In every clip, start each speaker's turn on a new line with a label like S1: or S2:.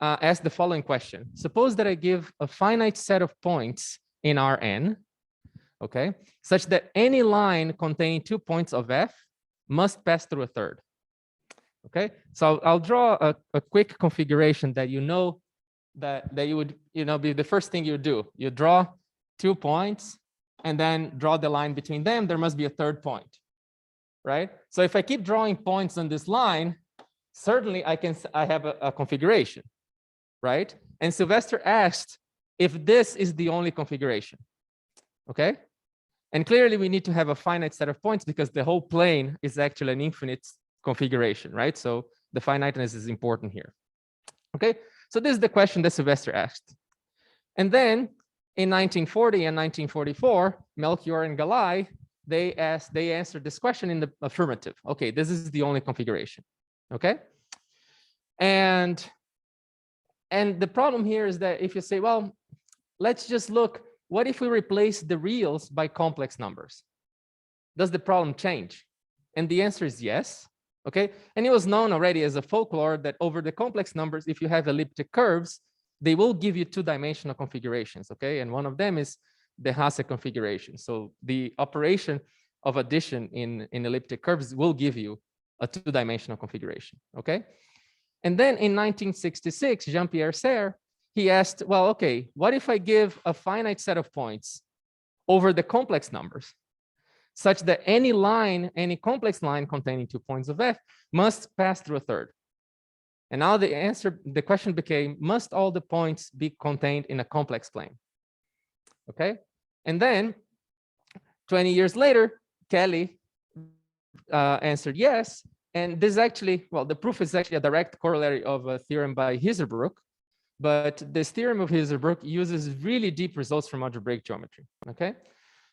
S1: asked the following question. Suppose that I give a finite set of points in Rn, okay, such that any line containing 2 points of f must pass through a third. Okay, so I'll draw a quick configuration that that you would be the first thing you do. You draw 2 points and then draw the line between them. There must be a third point, right? So if I keep drawing points on this line, certainly I have a configuration, right? And Sylvester asked if this is the only configuration, okay? And clearly we need to have a finite set of points because the whole plane is actually an infinite configuration, right? So the finiteness is important here, okay? So this is the question that Sylvester asked. And then in 1940 and 1944, Melchior and Gallai, they answered this question in the affirmative. Okay, this is the only configuration, okay? And the problem here is that if you say, well, let's just look, what if we replace the reals by complex numbers? Does the problem change? And the answer is yes, okay? And it was known already as a folklore that over the complex numbers, if you have elliptic curves, they will give you 2-dimensional configurations, okay? And one of them is the Hasse configuration. So the operation of addition in elliptic curves will give you a 2-dimensional configuration, okay? And then in 1966, Jean-Pierre Serre, he asked, well, okay, what if I give a finite set of points over the complex numbers such that any complex line containing 2 points of f must pass through a third? And now the question became, must all the points be contained in a complex plane? Okay. And then 20 years later, Kelly answered yes. And this actually, well, the proof is actually a direct corollary of a theorem by Hiserbrook. But this theorem of Hiserbrook uses really deep results from algebraic geometry. Okay.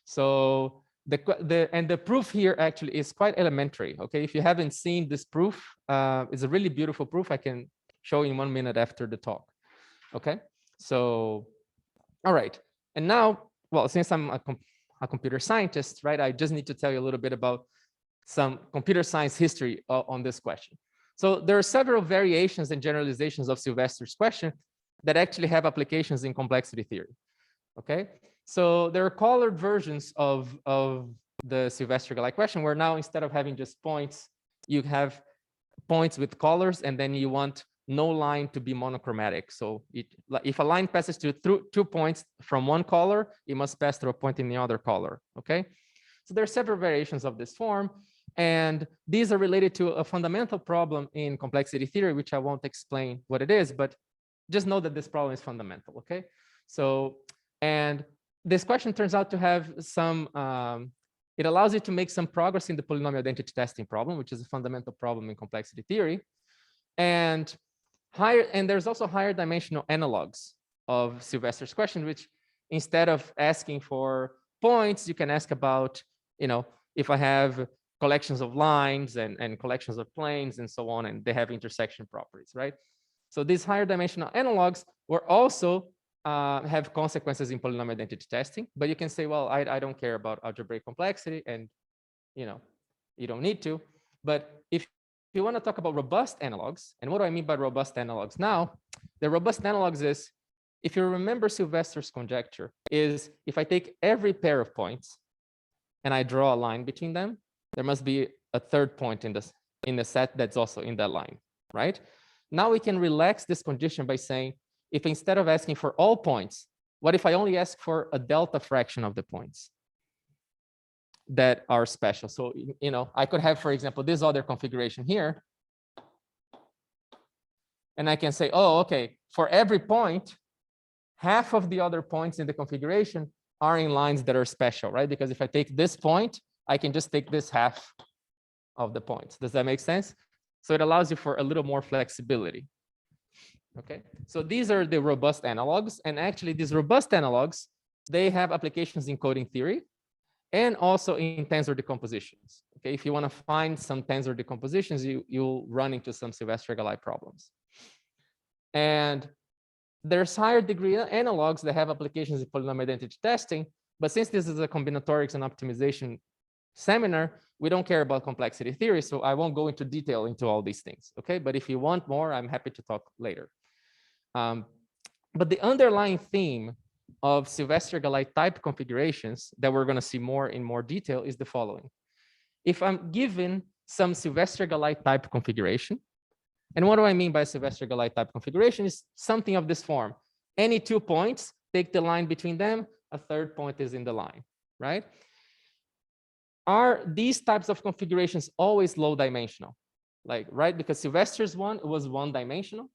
S1: So the proof here actually is quite elementary. Okay, if you haven't seen this proof, it's a really beautiful proof. I can show you in 1 minute after the talk. Okay, so all right, and now, well, since I'm a computer scientist, right, I just need to tell you a little bit about some computer science history on this question. So there are several variations and generalizations of Sylvester's question that actually have applications in complexity theory. Okay, so there are colored versions of the Sylvester-Gallai question, where now instead of having just points, you have points with colors, and then you want no line to be monochromatic. So if a line passes through 2 points from one color, it must pass through a point in the other color. Okay, so there are several variations of this form, and these are related to a fundamental problem in complexity theory, which I won't explain what it is, but just know that this problem is fundamental. Okay, so and this question turns out to have some, it allows you to make some progress in the polynomial identity testing problem, which is a fundamental problem in complexity theory. And there's also higher dimensional analogs of Sylvester's question, which instead of asking for points, you can ask about, if I have collections of lines and collections of planes and so on, and they have intersection properties, right? So these higher dimensional analogs were also have consequences in polynomial identity testing, but you can say, well, I don't care about algebraic complexity, and you don't need to. But if you want to talk about robust analogs, and what do I mean by robust analogs now? The robust analogs is, if you remember Sylvester's conjecture, is if I take every pair of points and I draw a line between them, there must be a third point in the set that's also in that line, right? Now we can relax this condition by saying, if instead of asking for all points, what if I only ask for a delta fraction of the points that are special? So, I could have, for example, this other configuration here. And I can say, oh, okay, for every point, half of the other points in the configuration are in lines that are special, right? Because if I take this point, I can just take this half of the points. Does that make sense? So it allows you for a little more flexibility. Okay, so these are the robust analogs, and actually these robust analogs, they have applications in coding theory and also in tensor decompositions. Okay, if you want to find some tensor decompositions, you'll run into some Sylvester-Gallai problems. And there's higher degree analogs that have applications in polynomial identity testing, but since this is a combinatorics and optimization seminar, we don't care about complexity theory, so I won't go into detail into all these things. Okay, but if you want more, I'm happy to talk later. But the underlying theme of Sylvester-Gallai type configurations that we're going to see more in more detail is the following. If I'm given some Sylvester-Gallai type configuration, and what do I mean by Sylvester-Gallai type configuration is something of this form. Any 2 points, take the line between them, a third point is in the line, right? Are these types of configurations always low dimensional? Like, right, because Sylvester's one was one dimensional,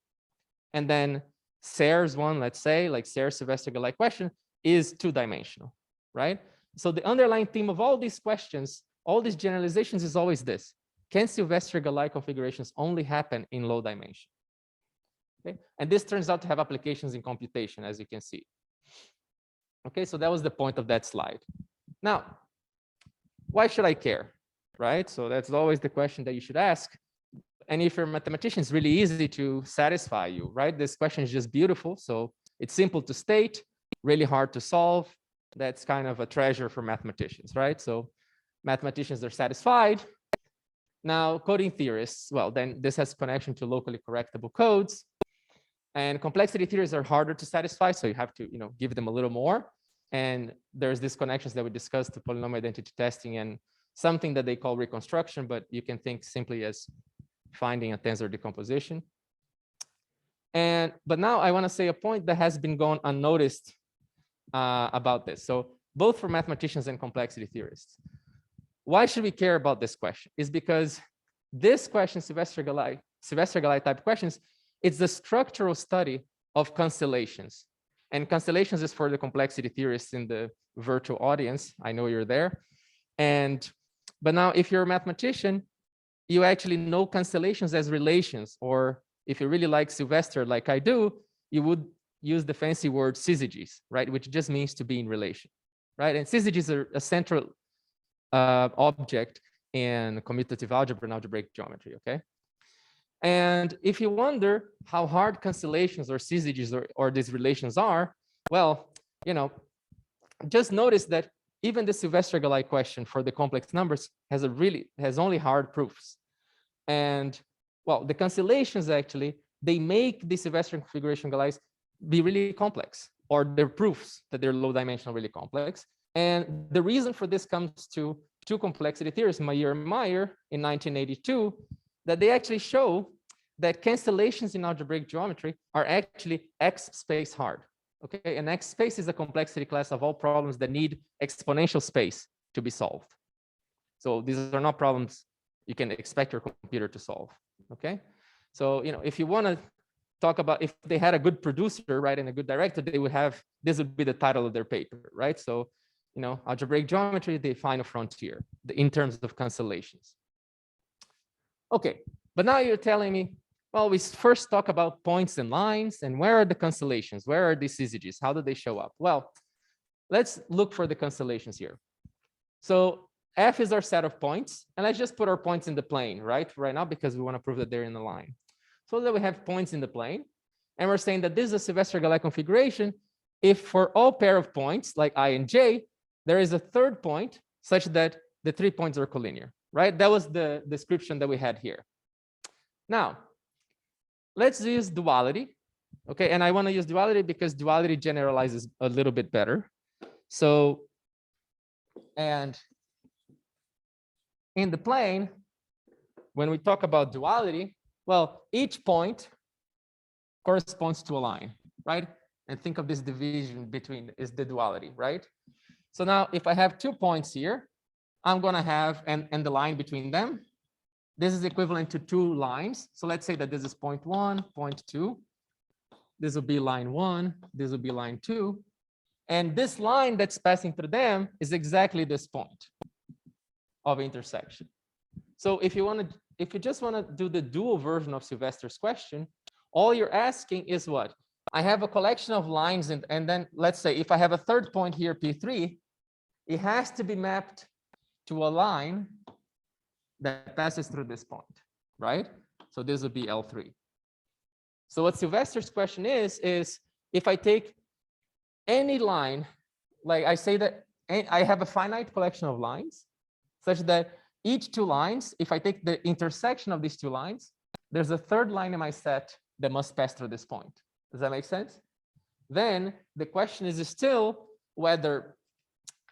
S1: and then Serre's one, let's say, like Serre's Sylvester-Gallai question is 2 dimensional, right? So the underlying theme of all these questions, all these generalizations is always this. Can Sylvester-Gallai configurations only happen in low dimension? Okay, and this turns out to have applications in computation, as you can see. Okay, so that was the point of that slide. Now, why should I care, right? So that's always the question that you should ask. And if you're a mathematician, it's really easy to satisfy you, right? This question is just beautiful. So it's simple to state, really hard to solve. That's kind of a treasure for mathematicians, right? So mathematicians are satisfied. Now, coding theorists, well, then this has connection to locally correctable codes. And complexity theories are harder to satisfy, so you have to, give them a little more. And there's these connections that we discussed to polynomial identity testing and something that they call reconstruction, but you can think simply as finding a tensor decomposition. But now I want to say a point that has been gone unnoticed about this. So both for mathematicians and complexity theorists. Why should we care about this question? Is because this question, Sylvester-Gallai type questions, it's the structural study of cancellations. And cancellations is for the complexity theorists in the virtual audience. I know you're there. But now if you're a mathematician, you actually know cancellations as relations, or if you really like Sylvester, like I do, you would use the fancy word syzygies, right? Which just means to be in relation, right? And syzygies are a central object in commutative algebra and algebraic geometry, okay? And if you wonder how hard cancellations or syzygies or these relations are, well, just notice that even the Sylvester-Gallai question for the complex numbers has only hard proofs. And well, the cancellations actually, they make the Sylvester configuration Gallais be really complex, or their proofs that they're low dimensional really complex. And the reason for this comes to 2 complexity theorists, Meyer and Meyer in 1982, that they actually show that cancellations in algebraic geometry are actually X space hard. Okay, and X space is a complexity class of all problems that need exponential space to be solved. So these are not problems you can expect your computer to solve. Okay, so if you want to talk about if they had a good producer, right, and a good director, they would have, this would be the title of their paper, right? So algebraic geometry, they find a frontier in terms of cancellations. Okay, but now you're telling me, well, we first talk about points and lines, and where are the cancellations? Where are the syzygies? How do they show up? Well, let's look for the cancellations here. So F is our set of points, and let's just put our points in the plane, right now, because we want to prove that they're in the line. So that we have points in the plane, and we're saying that this is a Sylvester-Gallai configuration if for all pair of points, like I and J, there is a third point such that the 3 points are collinear, right? That was the description that we had here. Now, let's use duality, okay? And I want to use duality because duality generalizes a little bit better. So, and in the plane, when we talk about duality, well, each point corresponds to a line, right? And think of this division between is the duality, right? So now if I have 2 points here, I'm going to have, and the line between them, this is equivalent to 2 lines. So let's say that this is point 1, point 2. This will be line 1. This will be line 2. And this line that's passing through them is exactly this point of intersection. So if you just want to do the dual version of Sylvester's question, all you're asking is what? I have a collection of lines, and then let's say if I have a third point here, P3, it has to be mapped to a line that passes through this point, right? So this would be L3. So what Sylvester's question is if I take any line, like I say that I have a finite collection of lines, such that each 2 lines, if I take the intersection of these 2 lines, there's a third line in my set that must pass through this point. Does that make sense? Then the question is still whether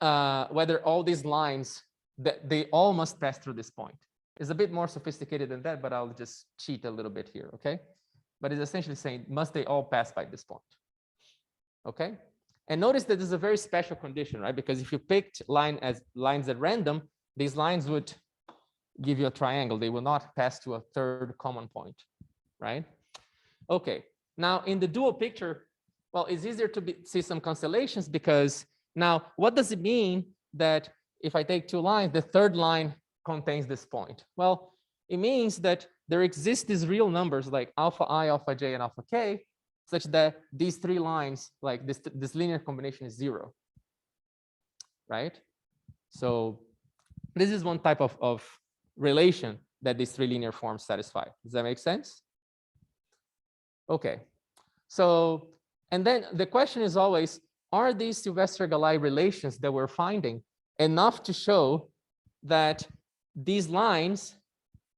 S1: all these lines, that they all must pass through this point. It's a bit more sophisticated than that, but I'll just cheat a little bit here, okay? But it's essentially saying, must they all pass by this point? Okay? And notice that this is a very special condition, right? Because if you picked lines at random, these lines would give you a triangle. They will not pass to a third common point, right? Okay, now in the dual picture, well, it's easier to see some cancellations, because now what does it mean that if I take two lines, the third line contains this point? Well, it means that there exist these real numbers like alpha I, alpha j, and alpha k, such that these three lines, like this linear combination is 0, right? So this is one type of relation that these three linear forms satisfy. Does that make sense? Okay, so, and then the question is always, are these Sylvester-Gallai relations that we're finding enough to show that these lines,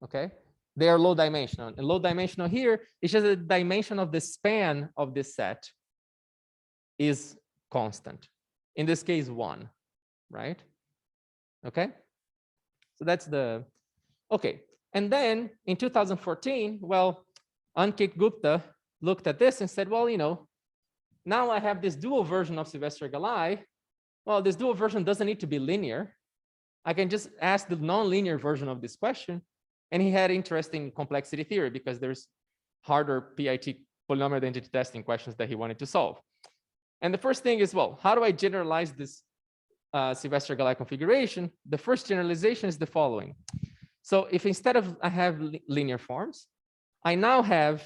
S1: okay, they are low dimensional? And low dimensional here is just the dimension of the span of this set is constant. In this case, 1, right? Okay, so that's the, okay. And then in 2014, well, Ankit Gupta looked at this and said, well, you know, now I have this dual version of Sylvester-Gallai. Well, this dual version doesn't need to be linear. I can just ask the non-linear version of this question. And he had interest in complexity theory because there's harder PIT polynomial identity testing questions that he wanted to solve. And the first thing is, well, how do I generalize this Sylvester-Gallai configuration? The first generalization is the following. So if instead of I have linear forms, I now have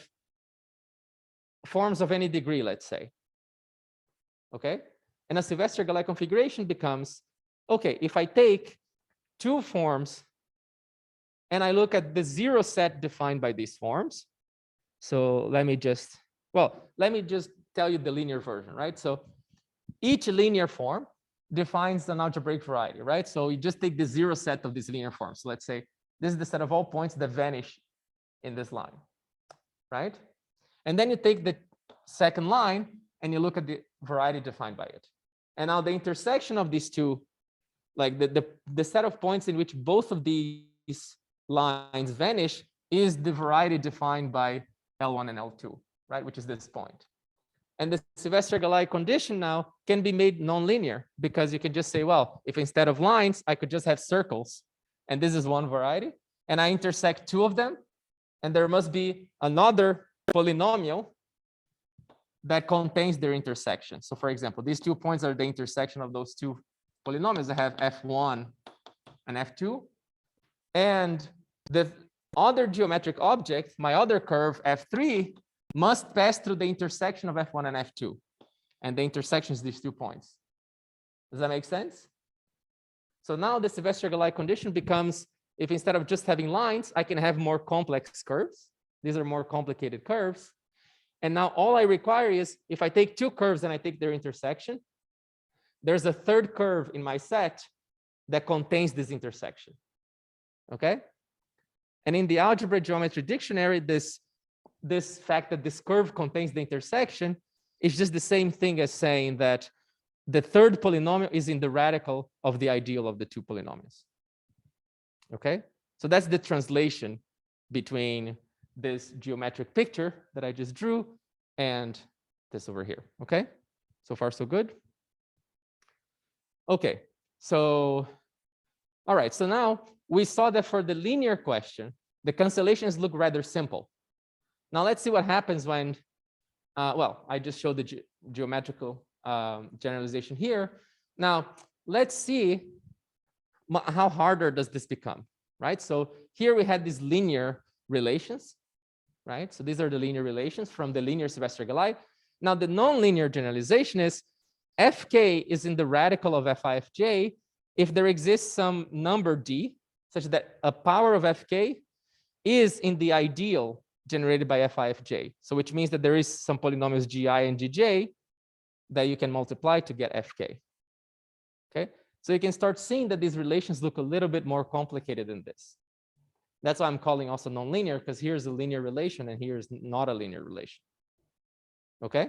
S1: forms of any degree, let's say. Okay, and a Sylvester-Gallai configuration becomes, okay, if I take two forms and I look at the 0 set defined by these forms. So let me just tell you the linear version, right? So each linear form defines an algebraic variety, right? So you just take the 0 set of these linear forms. So let's say this is the set of all points that vanish in this line, right? And then you take the second line and you look at the variety defined by it. And now the intersection of these two, like the set of points in which both of these lines vanish, is the variety defined by L1 and L2, right? Which is this point. And the Sylvester-Gallai condition now can be made nonlinear, because you can just say, well, if instead of lines, I could just have circles, and this is one variety, and I intersect two of them, and there must be another polynomial that contains their intersection. So for example, these 2 points are the intersection of those two polynomials that have f1 and f2. And the other geometric object, my other curve f3, must pass through the intersection of f1 and f2. And the intersection is these 2 points. Does that make sense? So now the Sylvester-Gallai condition becomes, if instead of just having lines, I can have more complex curves. These are more complicated curves. And now all I require is, if I take 2 curves and I take their intersection, there's a third curve in my set that contains this intersection. Okay? And in the algebra geometry dictionary, this fact that this curve contains the intersection is just the same thing as saying that the third polynomial is in the radical of the ideal of the 2 polynomials. Okay? So that's the translation between this geometric picture that I just drew and this over here. Okay, so far so good. Okay, so all right, so now we saw that for the linear question, the cancellations look rather simple. Now let's see what happens when well, I just showed the geometrical generalization here. Now let's see how harder does this become, right? So here we had these linear relations, right? So these are the linear relations from the linear Sylvester-Gallai. Now the nonlinear generalization is fk is in the radical of fij if there exists some number d such that a power of fk is in the ideal generated by fij. So which means that there is some polynomials gi and gj that you can multiply to get fk. Okay, so you can start seeing that these relations look a little bit more complicated than this. That's why I'm calling also nonlinear, because here's a linear relation and here's not a linear relation. Okay.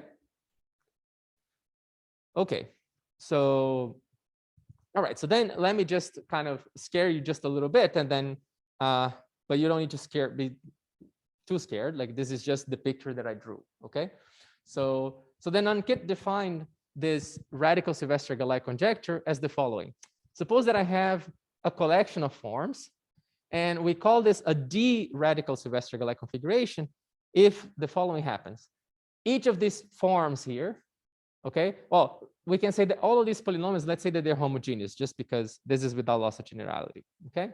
S1: Okay. So, all right. So then let me just kind of scare you just a little bit, and then, but you don't need to be too scared. Like, this is just the picture that I drew. Okay. So then Ankit defined this radical Sylvester-Gallai conjecture as the following. Suppose that I have a collection of forms, and we call this a D radical Sylvester-Gallai configuration if the following happens. Each of these forms here, okay, well, we can say that all of these polynomials, let's say that they're homogeneous, just because this is without loss of generality, okay?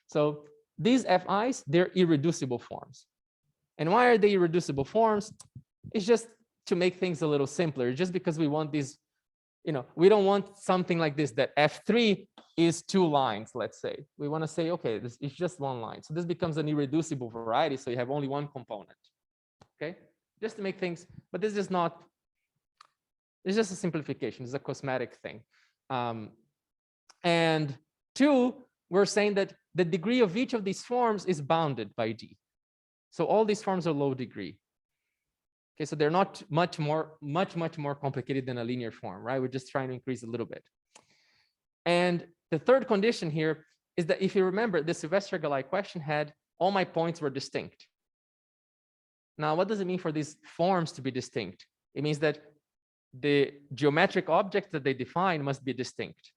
S1: So these FIs, they're irreducible forms. And why are they irreducible forms? It's just to make things a little simpler, just because we want these, you know, we don't want something like this, that F3 is 2 lines, let's say. We want to say, okay, this is just 1 line. So this becomes an irreducible variety, so you have only 1 component, okay? Just to make things, but this is not, it's just a simplification, it's a cosmetic thing. And 2, we're saying that the degree of each of these forms is bounded by D. So all these forms are low degree. Okay, so they're not much more complicated than a linear form, right? We're just trying to increase a little bit. And the third condition here is that if you remember, the Sylvester-Gallai question had all my points were distinct. Now, what does it mean for these forms to be distinct? It means that the geometric objects that they define must be distinct,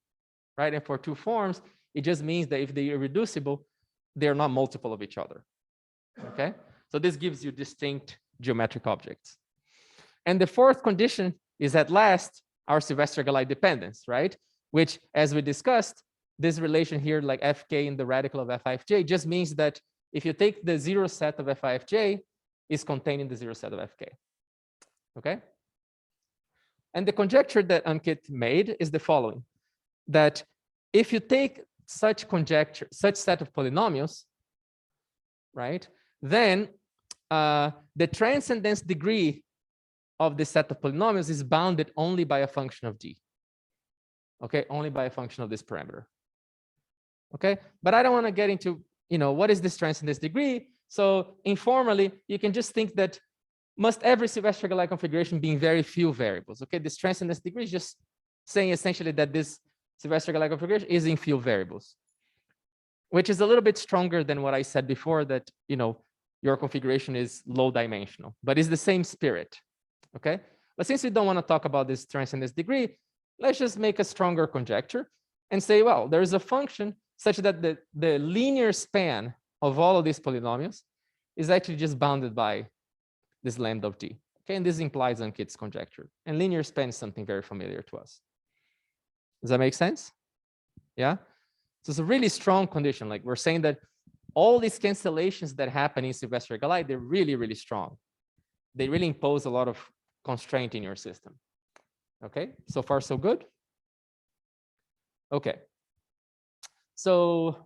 S1: right? And for 2 forms, it just means that if they are irreducible, they're not multiple of each other, okay? So this gives you distinct geometric objects. And the fourth condition is at last our Sylvester-Gallai dependence, right? Which, as we discussed, this relation here, like Fk in the radical of Fij, just means that if you take the 0 set of Fij, is contained in the 0 set of Fk, okay? And the conjecture that Ankit made is the following, that if you take such conjecture, such set of polynomials, right, then the transcendence degree of the set of polynomials is bounded only by a function of D. Okay, only by a function of this parameter. Okay, but I don't want to get into, you know, what is this transcendence degree? So informally, you can just think that must every Sylvester-Gallai configuration be in very few variables. Okay, this transcendence degree is just saying essentially that this Sylvester-Gallai configuration is in few variables, which is a little bit stronger than what I said before, that, you know, your configuration is low dimensional, but it's the same spirit. Okay, but since we don't want to talk about this transcendence degree, let's just make a stronger conjecture and say, well, there is a function such that the linear span of all of these polynomials is actually just bounded by this lambda of D. Okay, and this implies Ankit's conjecture. And linear span is something very familiar to us. Does that make sense? Yeah. So it's a really strong condition. Like, we're saying that all these cancellations that happen in Sylvester-Gallai, they're really, really strong. They really impose a lot of constraint in your system. Okay, so far so good. Okay. So,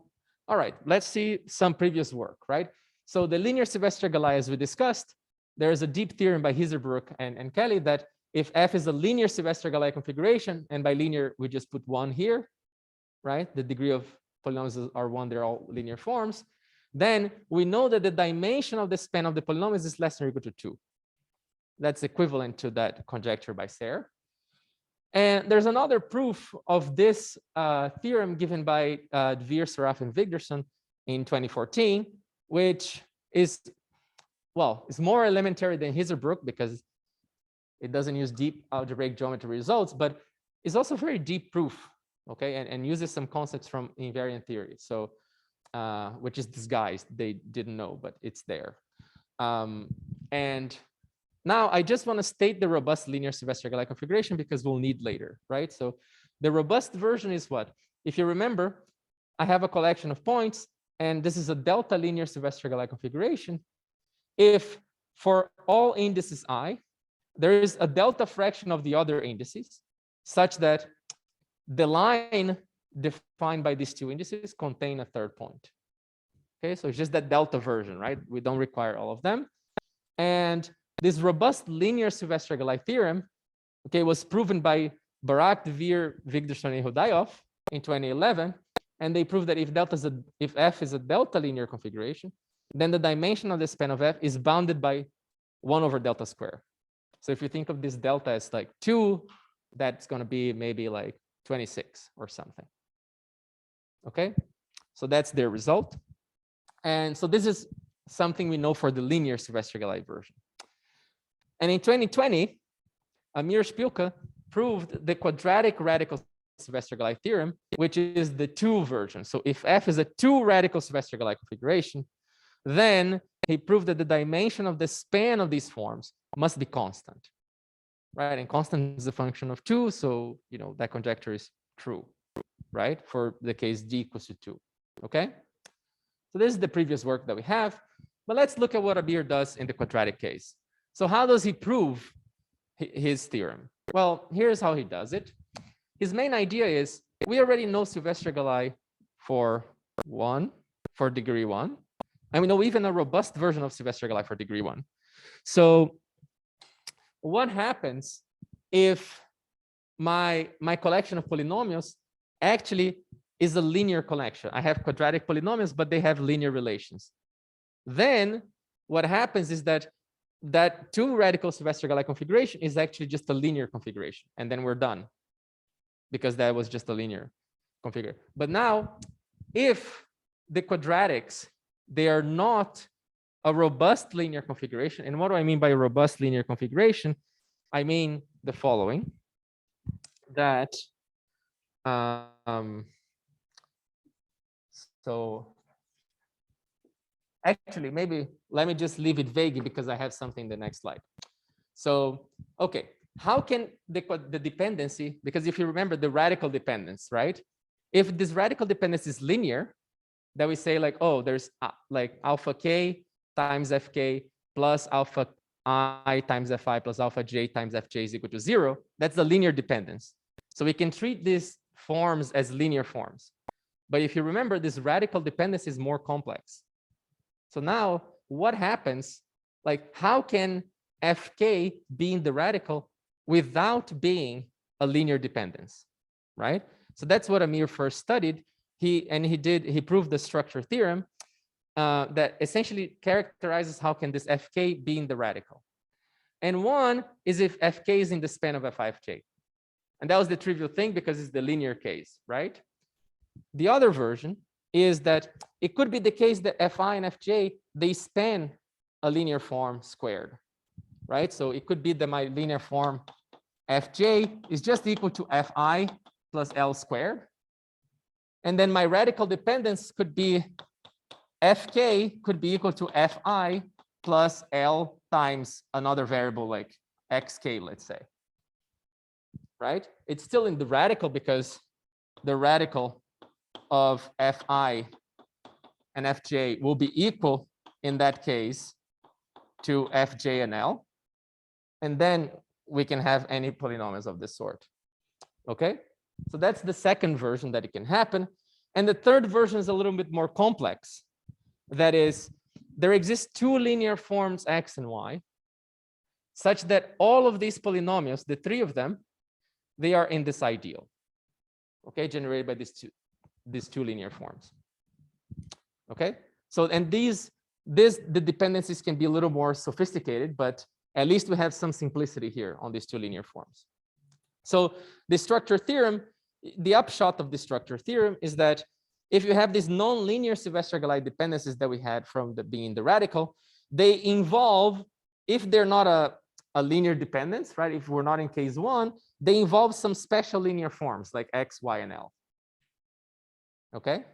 S1: all right, let's see some previous work, right? So the linear Sylvester-Gallai, as we discussed, there is a deep theorem by Hiserbrook and Kelly that if F is a linear Sylvester-Gallai configuration, and by linear, we just put 1 here, right? The degree of polynomials are 1, they're all linear forms. Then we know that the dimension of the span of the polynomials is less than or equal to 2. That's equivalent to that conjecture by Serre. And there's another proof of this theorem given by Dvir, Saraf, and Vigderson in 2014, which is, well, it's more elementary than Hiserbrook because it doesn't use deep algebraic geometry results, but it's also very deep proof, okay, and uses some concepts from invariant theory. So, which is disguised, they didn't know, but it's there. And now I just want to state the robust linear Sylvester-Gallai configuration because we'll need later, right? So the robust version is what? If you remember, I have a collection of points, and this is a delta linear Sylvester-Gallai configuration. If for all indices I, there is a delta fraction of the other indices, such that the line defined by these 2 indices contain a third point. Okay, so it's just that delta version, right? We don't require all of them. And this robust linear Sylvester-Gallai theorem, okay, was proven by Barak, Dvir, Vigderson, and Hodayov in 2011, and they proved that if F is a delta linear configuration, then the dimension of the span of F is bounded by 1 over delta square. So if you think of this delta as like 2, that's going to be maybe like 26 or something. Okay, so that's their result. And so this is something we know for the linear Sylvester-Gallai version. And in 2020, Amir Shpilka proved the quadratic radical Sylvester-Gallai theorem, which is the 2 version. So if F is a 2 radical Sylvester-Gallai configuration, then he proved that the dimension of the span of these forms must be constant, right? And constant is a function of 2, so that conjecture is true, right? For the case D equals to 2, okay? So this is the previous work that we have, but let's look at what Amir does in the quadratic case. So how does he prove his theorem? Well, here's how he does it. His main idea is we already know Sylvester-Gallai for degree 1, and we know even a robust version of Sylvester-Gallai for degree 1. So what happens if my collection of polynomials actually is a linear collection? I have quadratic polynomials, but they have linear relations. Then what happens is that 2 radical Sylvester-Gallai configuration is actually just a linear configuration, and then we're done, because that was just a linear configuration. But now, if the quadratics, they are not a robust linear configuration, and what do I mean by a robust linear configuration? I mean the following, that so actually, maybe let me just leave it vague because I have something in the next slide. So, okay, how can the dependency, because if you remember the radical dependence, right? If this radical dependence is linear, then we say like, oh, there's like alpha k times fk plus alpha I times fi plus alpha j times fj is equal to 0. That's the linear dependence. So we can treat these forms as linear forms. But if you remember, this radical dependence is more complex. So now what happens, like how can fk be in the radical without being a linear dependence, right? So that's what Amir first studied. He proved the structure theorem that essentially characterizes how can this fk be in the radical. And one is if fk is in the span of fij. And that was the trivial thing because it's the linear case, right? The other version is that it could be the case that fi and fj, they span a linear form squared, right? So it could be that my linear form fj is just equal to fi plus l squared. And then my radical dependence could be fk could be equal to fi plus l times another variable like xk, let's say, right? It's still in the radical because the radical of fi and fj will be equal in that case to fj and l. And then we can have any polynomials of this sort. Okay, so that's the second version that it can happen. And the third version is a little bit more complex. That is, there exist 2 linear forms x and y, such that all of these polynomials, the 3 of them, they are in this ideal, okay, generated by these two linear forms. Okay, so and the dependencies can be a little more sophisticated, but at least we have some simplicity here on these 2 linear forms. So the structure theorem, the upshot of the structure theorem is that if you have these non-linear Sylvester-Gallai dependencies that we had from being the radical, they involve, if they're not a linear dependence, right? If we're not in case 1, they involve some special linear forms like x, y, and l. Okay,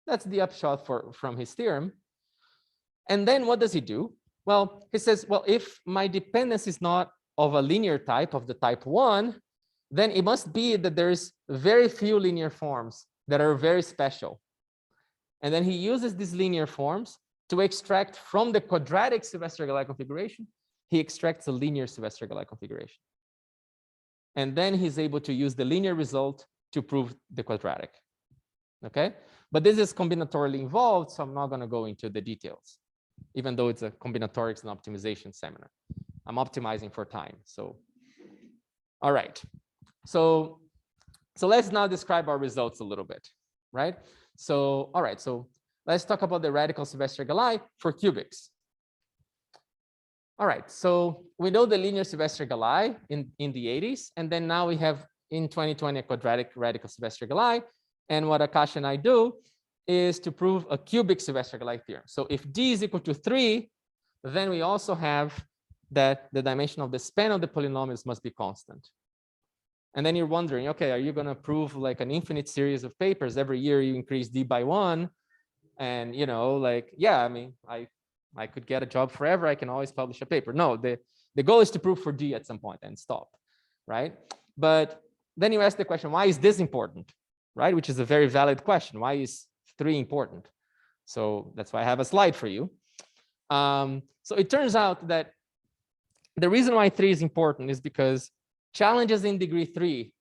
S1: that's the upshot from his theorem. And then what does he do? Well, he says, well, if my dependence is not of a linear type, of the type 1, then it must be that there's very few linear forms that are very special. And then he uses these linear forms to extract from the quadratic Sylvester-Gallai configuration, he extracts a linear Sylvester-Gallai configuration. And then he's able to use the linear result to prove the quadratic. Okay, but this is combinatorially involved, so I'm not going to go into the details, even though it's a combinatorics and optimization seminar. I'm optimizing for time. So, all right. So let's now describe our results a little bit, right? So, all right. So let's talk about the radical Sylvester-Gallai for cubics. All right, so we know the linear Sylvester-Gallai in the 80s, and then now we have in 2020 a quadratic radical Sylvester-Gallai. And what Akash and I do is to prove a cubic Sylvester-Gallai theorem. So if d is equal to 3, then we also have that the dimension of the span of the polynomials must be constant. And then you're wondering, okay, are you going to prove like an infinite series of papers? Every year you increase d by 1. And, you know, like, yeah, I mean, I could get a job forever. I can always publish a paper. No, the goal is to prove for d at some point and stop, right? But then you ask the question, why is this important, right? Which is a very valid question. Why is 3 important? So that's why I have a slide for you. So it turns out that the reason why 3 is important is because challenges in degree 3,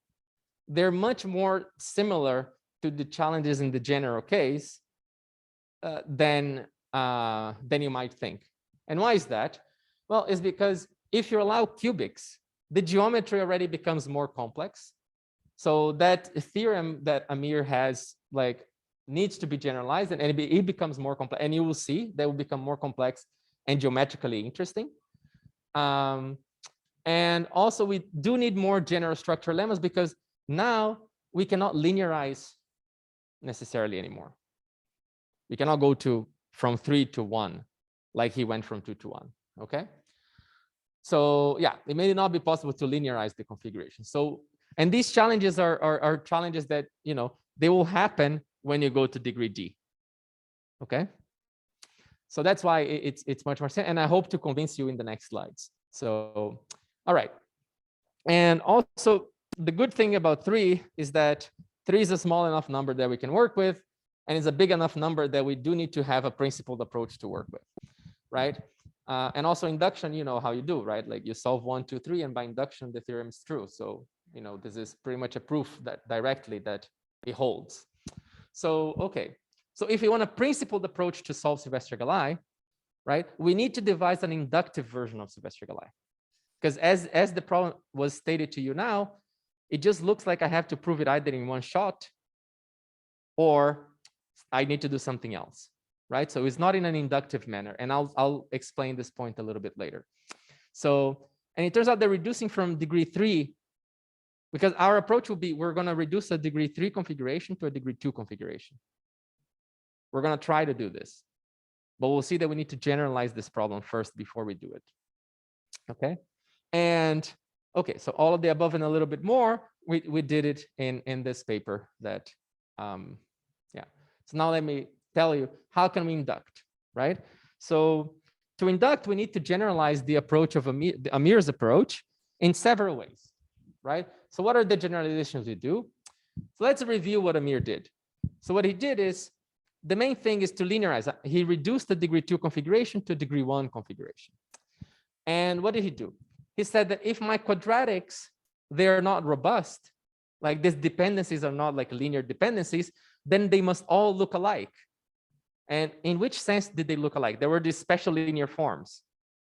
S1: they're much more similar to the challenges in the general case than you might think. And why is that? Well, it's because if you allow cubics, the geometry already becomes more complex. So that theorem that Amir has like needs to be generalized, and it becomes more complex. And you will see that will become more complex and geometrically interesting. And also we do need more general structural lemmas because now we cannot linearize necessarily anymore. We cannot go from 3 to 1 like he went from 2 to 1. Okay. So yeah, it may not be possible to linearize the configuration. So, and these challenges are challenges that, you know, they will happen when you go to degree D. Okay. So that's why it's much more simple. And I hope to convince you in the next slides. So, all right. And also the good thing about 3 is that 3 is a small enough number that we can work with. And it's a big enough number that we do need to have a principled approach to work with, right? And also induction, you know how you do, right? Like you solve 1, 2, 3, and by induction, the theorem is true. So, you know, this is pretty much a proof that directly that it holds. So, okay. So if you want a principled approach to solve Sylvester-Gallai, right, we need to devise an inductive version of Sylvester-Gallai. Because as the problem was stated to you now, it just looks like I have to prove it either in one shot or I need to do something else, right? So it's not in an inductive manner. And I'll explain this point a little bit later. So, and it turns out they're reducing from degree 3, because our approach will be, we're going to reduce a degree 3 configuration to a degree 2 configuration. We're going to try to do this, but we'll see that we need to generalize this problem first before we do it. Okay. And okay, so all of the above and a little bit more, we did it in this paper that, yeah. So now let me tell you, how can we induct, right? So to induct, we need to generalize the approach of Amir's approach in several ways, right? So what are the generalizations we do? So let's review what Amir did. So what he did is, the main thing is to linearize. He reduced the degree 2 configuration to degree 1 configuration. And what did he do? He said that if my quadratics, they're not robust, like these dependencies are not like linear dependencies, then they must all look alike. And in which sense did they look alike? There were these special linear forms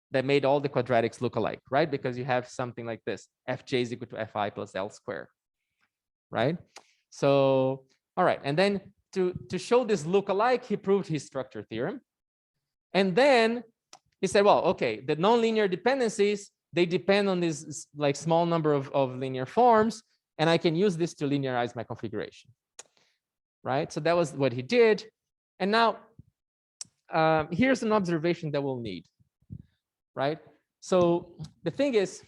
S1: that made all the quadratics look alike, right? Because you have something like this, fj is equal to fi plus l squared, right? So, all right. And then to show this look alike, he proved his structure theorem. And then he said, well, okay, the nonlinear dependencies, they depend on this like small number of linear forms, and I can use this to linearize my configuration, right? So that was what he did. And now here's an observation that we'll need, right? So the thing is,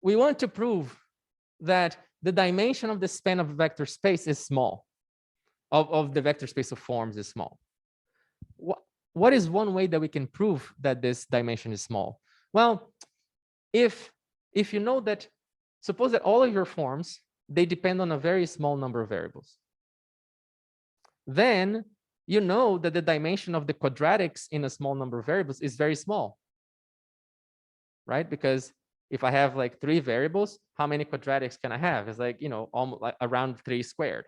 S1: we want to prove that the dimension of the span of a vector space is small, of the vector space of forms is small. What is one way that we can prove that this dimension is small? Well, if you know that, suppose that all of your forms, they depend on a very small number of variables, then you know that the dimension of the quadratics in a small number of variables is very small, right? Because if I have like 3 variables, how many quadratics can I have? It's like, you know, almost like around 3 squared,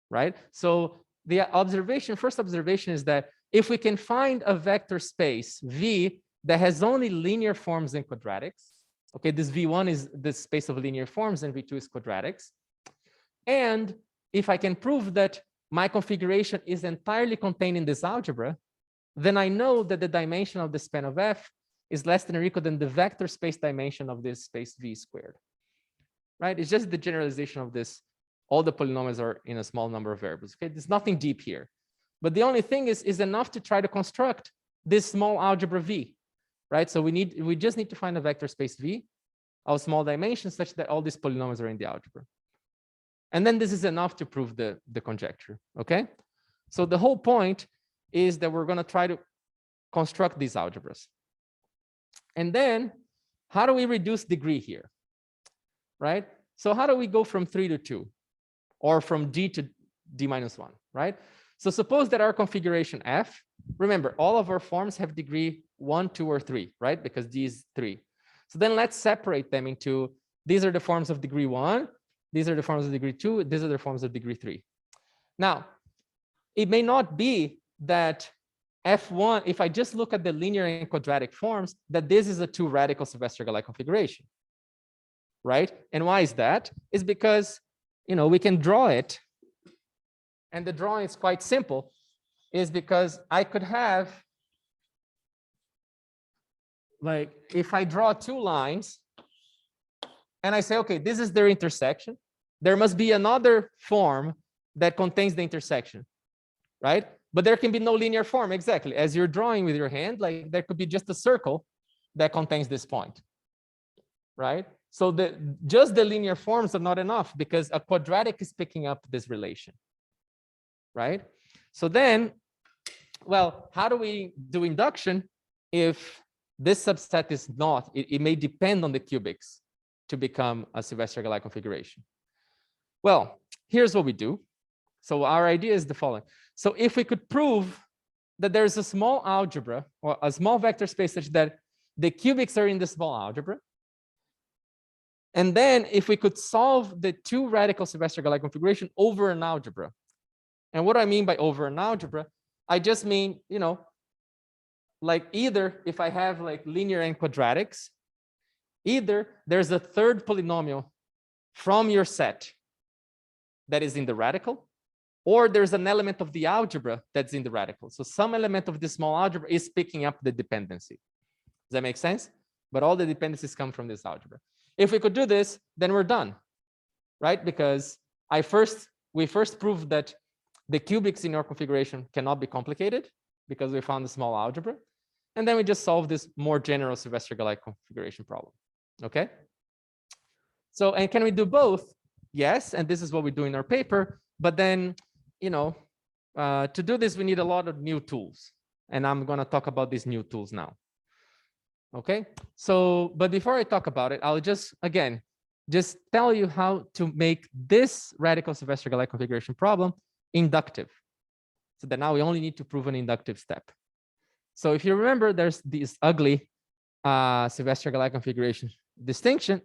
S1: right? So the first observation is that if we can find a vector space V that has only linear forms and quadratics, okay, this V1 is the space of linear forms and V2 is quadratics. And if I can prove that my configuration is entirely contained in this algebra, then I know that the dimension of the span of F is less than or equal than the vector space dimension of this space V squared, right? It's just the generalization of this. All the polynomials are in a small number of variables, okay? There's nothing deep here. But the only thing is enough to try to construct this small algebra V, right? So we just need to find a vector space V of small dimensions such that all these polynomials are in the algebra. And then this is enough to prove the conjecture, okay? So the whole point is that we're going to try to construct these algebras. And then how do we reduce degree here, right? So how do we go from 3 to 2 or from D to D minus 1, right? So suppose that our configuration F, remember, all of our forms have degree 1, 2, or 3, right? Because D is 3. So then let's separate them into, these are the forms of degree 1, these are the forms of degree 2, these are the forms of degree 3. Now, it may not be that F1, if I just look at the linear and quadratic forms, that this is a 2 radical Sylvester-Gallai configuration, right? And why is that? It's because, you know, we can draw it, and the drawing is quite simple, is because I could have, like, if I draw 2 lines, and I say, okay, this is their intersection, there must be another form that contains the intersection, right? But there can be no linear form, exactly. As you're drawing with your hand, like there could be just a circle that contains this point, right? So just the linear forms are not enough because a quadratic is picking up this relation, right? So then, well, how do we do induction if this subset is not, it may depend on the cubics to become a Sylvester-Gallai configuration? Well, here's what we do. So our idea is the following. So if we could prove that there's a small algebra or a small vector space such that the cubics are in the small algebra, and then if we could solve the 2 radical Sylvester-Gallai configuration over an algebra. And what I mean by over an algebra, I just mean, you know, like either if I have like linear and quadratics, either there's a third polynomial from your set that is in the radical, or there's an element of the algebra that's in the radical. So some element of this small algebra is picking up the dependency. Does that make sense? But all the dependencies come from this algebra. If we could do this, then we're done, right? Because we first proved that the cubics in your configuration cannot be complicated because we found the small algebra. And then we just solve this more general Sylvester-Gallai configuration problem, okay? So, and can we do both? Yes, and this is what we do in our paper. But then, you know, to do this, we need a lot of new tools. And I'm going to talk about these new tools now. Okay, so, but before I talk about it, I'll just, again, just tell you how to make this radical Sylvester-Gallai configuration problem inductive. So that now we only need to prove an inductive step. So if you remember, there's this ugly Sylvester-Gallai configuration description.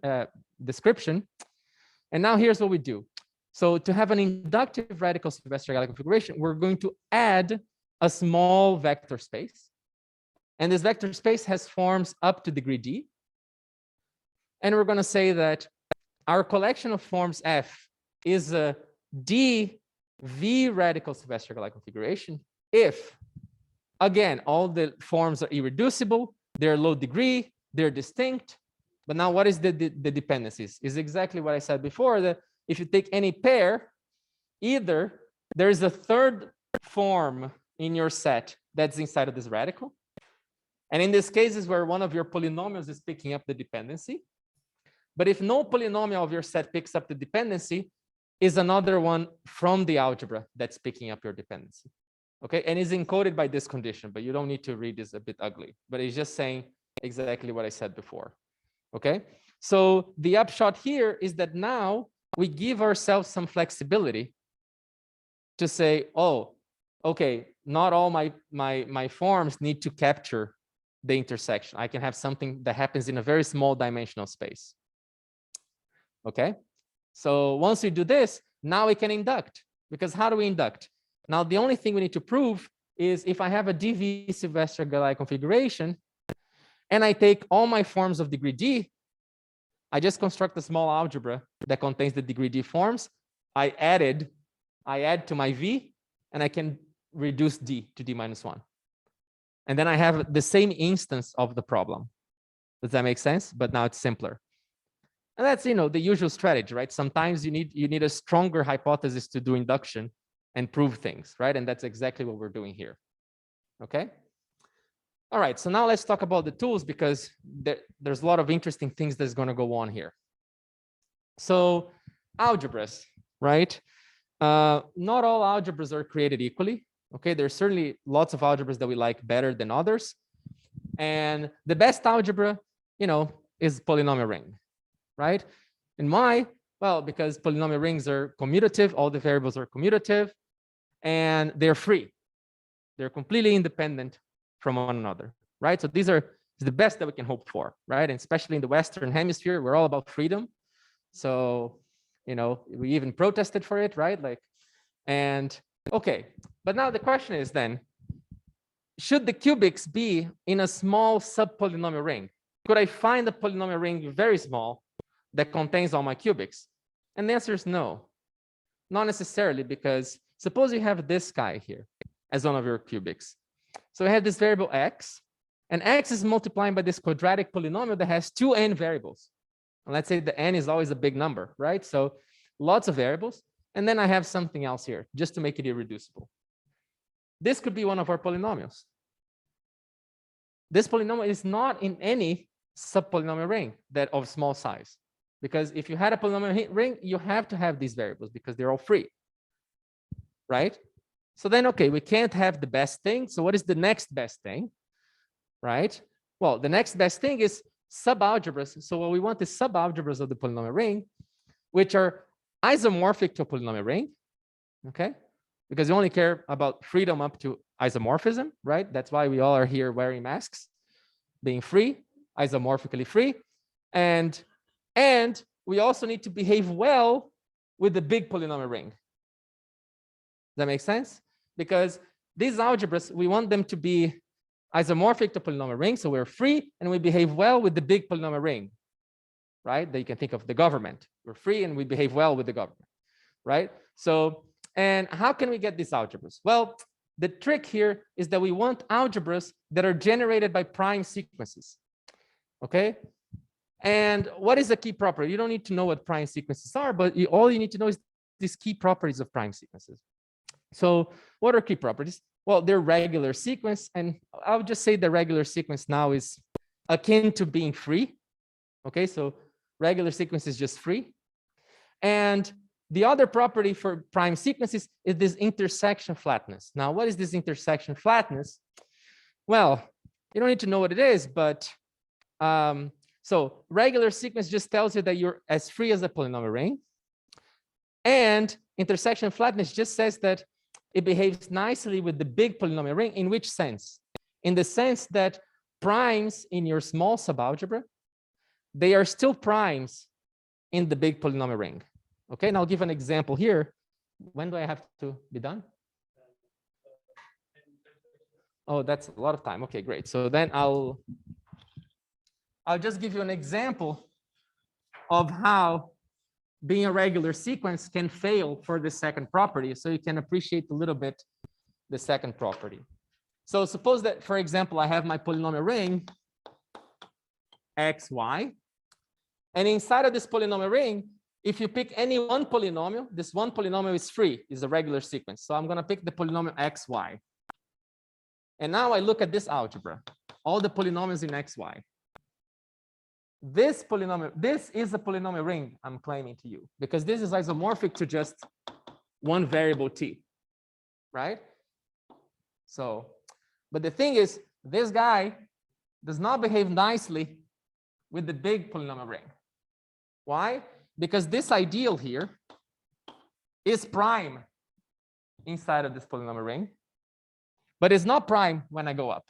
S1: And now here's what we do. So to have an inductive radical Sylvester-Gallai configuration, we're going to add a small vector space. And this vector space has forms up to degree D. And we're going to say that our collection of forms F is a DV radical Sylvester-Gallai configuration if, again, all the forms are irreducible, they're low degree, they're distinct. But now what is the dependencies? Is exactly what I said before, that if you take any pair, either there is a third form in your set that's inside of this radical. And in this case is where one of your polynomials is picking up the dependency. But if no polynomial of your set picks up the dependency, is another one from the algebra that's picking up your dependency. Okay, and is encoded by this condition, but you don't need to read this a bit ugly, but it's just saying exactly what I said before. Okay, so the upshot here is that now we give ourselves some flexibility to say, oh, okay, not all my forms need to capture the intersection. I can have something that happens in a very small dimensional space. Okay, so once we do this, now we can induct. Because how do we induct? Now, the only thing we need to prove is if I have a DV Sylvester-Gallai configuration and I take all my forms of degree D, I just construct a small algebra that contains the degree D forms. I add to my V, and I can reduce D to D minus 1. And then I have the same instance of the problem. Does that make sense? But now it's simpler. And that's, the usual strategy, right? Sometimes you need a stronger hypothesis to do induction and prove things, right? And that's exactly what we're doing here. Okay. All right. So now let's talk about the tools, because there's a lot of interesting things that's going to go on here. So algebras, right? Not all algebras are created equally. Okay. There's certainly lots of algebras that we like better than others. And the best algebra, is polynomial ring, right? And why? Well, because polynomial rings are commutative, all the variables are commutative, and they're free. They're completely independent from one another, right? So these are the best that we can hope for, right? And especially in the Western Hemisphere, we're all about freedom. So, we even protested for it, right? Okay. But now the question is then, should the cubics be in a small subpolynomial ring? Could I find a polynomial ring very small that contains all my cubics? And the answer is no, not necessarily, because suppose you have this guy here as one of your cubics. So I have this variable x, and x is multiplying by this quadratic polynomial that has 2 n variables. And let's say the n is always a big number, right? So lots of variables. And then I have something else here just to make it irreducible. This could be one of our polynomials. This polynomial is not in any subpolynomial ring that of small size, because if you had a polynomial ring, you have to have these variables because they're all free, right? So then, okay, we can't have the best thing. So what is the next best thing, right? Well, the next best thing is subalgebras. So what we want is subalgebras of the polynomial ring, which are isomorphic to a polynomial ring, okay? Because we only care about freedom up to isomorphism, right? That's why we all are here wearing masks, being free, isomorphically free. And we also need to behave well with the big polynomial ring. Does that make sense? Because these algebras, we want them to be isomorphic to polynomial ring, so we're free, and we behave well with the big polynomial ring, right? That you can think of the government. We're free and we behave well with the government, right? So, and how can we get these algebras? Well, the trick here is that we want algebras that are generated by prime sequences, okay? And what is the key property? You don't need to know what prime sequences are, but all you need to know is these key properties of prime sequences. So what are key properties? Well, they're regular sequence, and I would just say the regular sequence now is akin to being free. Okay, so regular sequence is just free. And the other property for prime sequences is this intersection flatness. Now, what is this intersection flatness? Well, you don't need to know what it is, but so regular sequence just tells you that you're as free as a polynomial ring. And intersection flatness just says that it behaves nicely with the big polynomial ring. In which sense? In the sense that primes in your small subalgebra, they are still primes in the big polynomial ring. Okay, and I'll give an example here. When do I have to be done? Oh, that's a lot of time. Okay, great. So then I'll just give you an example of how being a regular sequence can fail for the second property, so you can appreciate a little bit the second property. So suppose that, for example, I have my polynomial ring xy, and inside of this polynomial ring, if you pick any one polynomial, this one polynomial is free, is a regular sequence. So I'm going to pick the polynomial xy. And now I look at this algebra, all the polynomials in xy. This polynomial, this is a polynomial ring I'm claiming to you, because this is isomorphic to just one variable t, right? So, but the thing is, this guy does not behave nicely with the big polynomial ring. Why? Because this ideal here is prime inside of this polynomial ring, but it's not prime when I go up,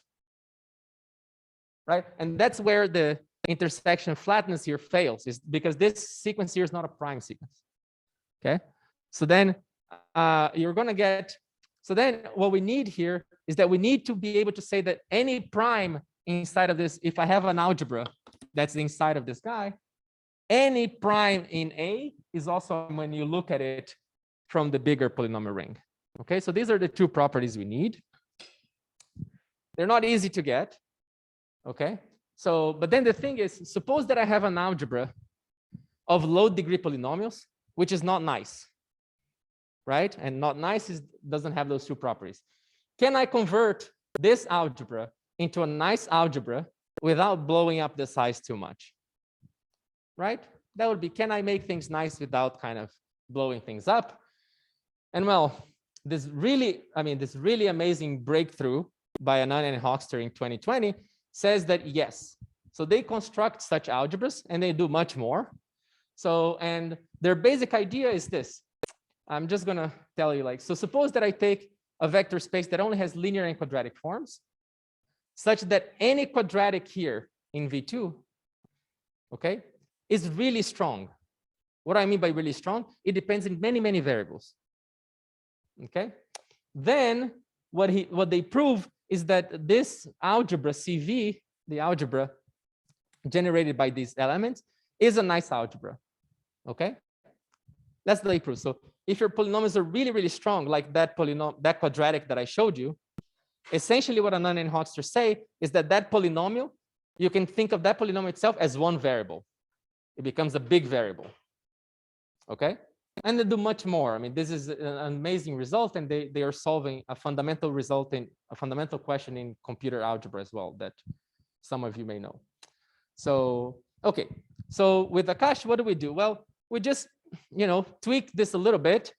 S1: right? And that's where the intersection flatness here fails, is because this sequence here is not a prime sequence. Okay, so then you're going to get, so then what we need here is that we need to be able to say that any prime inside of this, if I have an algebra that's inside of this guy, any prime in A is also when you look at it from the bigger polynomial ring. Okay, so these are the two properties we need. They're not easy to get. Okay, So, but then the thing is, suppose that I have an algebra of low degree polynomials, which is not nice, right? And not nice doesn't have those two properties. Can I convert this algebra into a nice algebra without blowing up the size too much, right? That would be, can I make things nice without kind of blowing things up? And well, this really amazing breakthrough by Anand and Hochster in 2020 says that yes. So they construct such algebras and they do much more. So, and their basic idea is this. I'm just gonna tell you, like, so suppose that I take a vector space that only has linear and quadratic forms, such that any quadratic here in V2, okay, is really strong. What do I mean by really strong? It depends on many, many variables. Okay. Then what they prove is that this algebra CV, the algebra generated by these elements, is a nice algebra. Okay. That's the proof. So if your polynomials are really, really strong, like that quadratic that I showed you, essentially what Anand and Hochster say is that that polynomial, you can think of that polynomial itself as one variable. It becomes a big variable. Okay. And they do much more. I mean, this is an amazing result, and they are solving a fundamental result in a fundamental question in computer algebra as well that some of you may know. So, okay. So with Akash, what do? Well, we just, tweak this a little bit,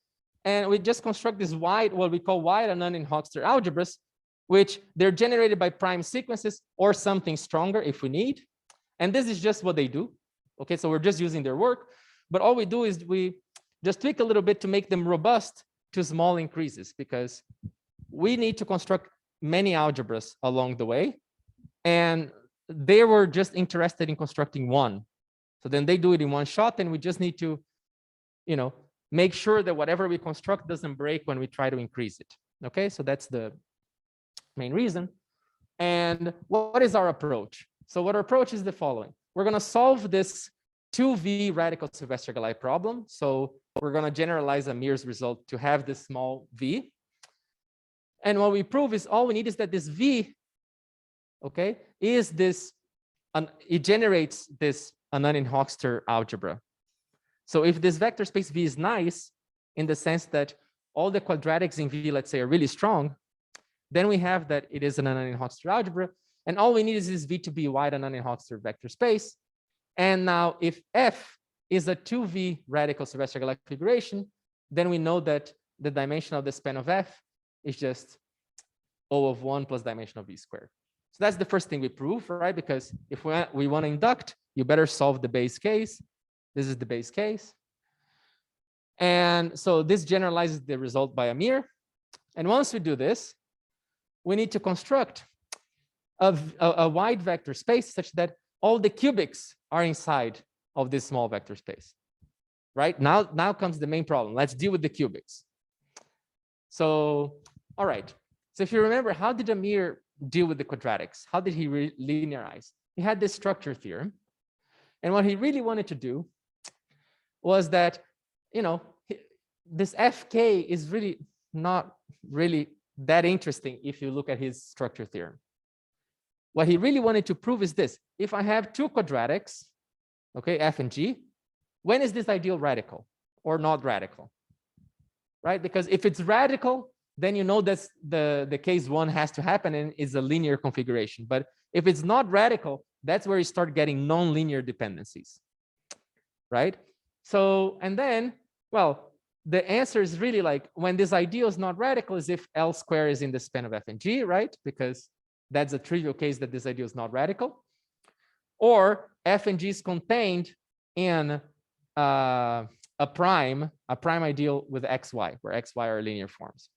S1: and we just construct this wide, what we call wide Anand and Hochster algebras, which they're generated by prime sequences or something stronger if we need. And this is just what they do. Okay, so we're just using their work, but all we do is we just tweak a little bit to make them robust to small increases, because we need to construct many algebras along the way. And they were just interested in constructing one. So then they do it in one shot, and we just need to, make sure that whatever we construct doesn't break when we try to increase it. Okay, so that's the main reason. And what is our approach? So what our approach is the following. We're going to solve this 2V radical Sylvester-Gallai problem. So we're going to generalize Amir's result to have this small v. And what we prove is all we need is that this v, okay, is this, it generates this Anand and Hochster algebra. So if this vector space V is nice, in the sense that all the quadratics in V, let's say, are really strong, then we have that it is an Anand and Hochster algebra. And all we need is this V to be wide Anand and Hochster vector space. And now if F is a 2V radical Sylvester-Gallai configuration, then we know that the dimension of the span of F is just O of 1 plus dimension of V squared. So that's the first thing we prove, right? Because if we want to induct, you better solve the base case. This is the base case. And so this generalizes the result by Amir. And once we do this, we need to construct a wide vector space such that all the cubics are inside of this small vector space. Right? Now comes the main problem. Let's deal with the cubics. So, all right. So if you remember, how did Amir deal with the quadratics? How did he linearize? He had this structure theorem. And what he really wanted to do was that, this FK is really not really that interesting if you look at his structure theorem. What he really wanted to prove is this. If I have two quadratics, okay, F and G, when is this ideal radical or not radical? Right? Because if it's radical, then you know that the case one has to happen and is a linear configuration. But if it's not radical, that's where you start getting non-linear dependencies. Right? So, and then, well, the answer is really like when this ideal is not radical is if L square is in the span of F and G, right? Because that's a trivial case that this ideal is not radical. Or F and G is contained in a prime ideal with XY, where XY are linear forms.